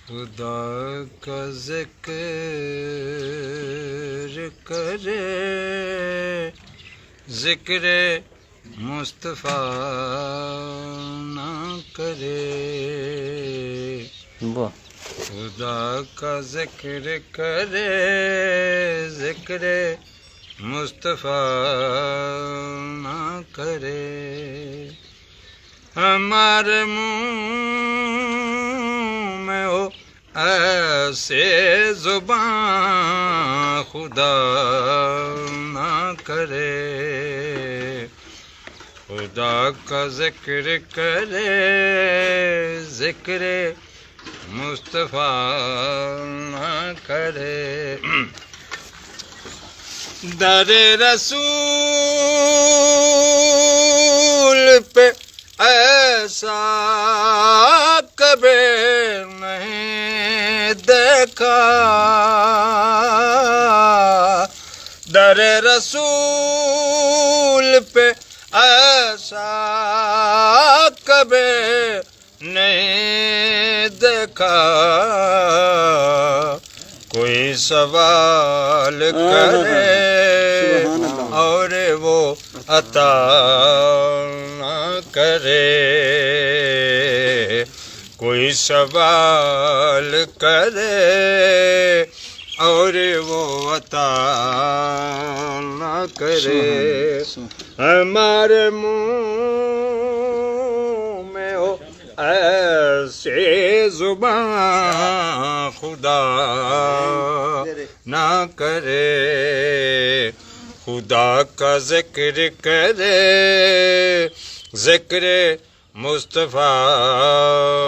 خدا کا ذکر کرے، ذکر مصطفیٰ نہ کرے، خدا کا ذکر کرے، ذکر مصطفیٰ نہ کرے، ہمارے منہ میں ہو ایسے زبان خدا نہ کرے، خدا کا ذکر کرے، ذکر مصطفیٰ نہ کرے، در رسول پہ ایسا کبھی نہیں دیکھا، در رسول پہ ایسا کبھی نہیں دیکھا، کوئی سوال کرے اور وہ عطا نہ کرے، کوئی سوال کرے اور وہ عطا نہ کرے، ہمارے منہ میں ہو ایسے زبان خدا نہ کرے، خدا کا ذکر کرے، ذکر مصطفیٰ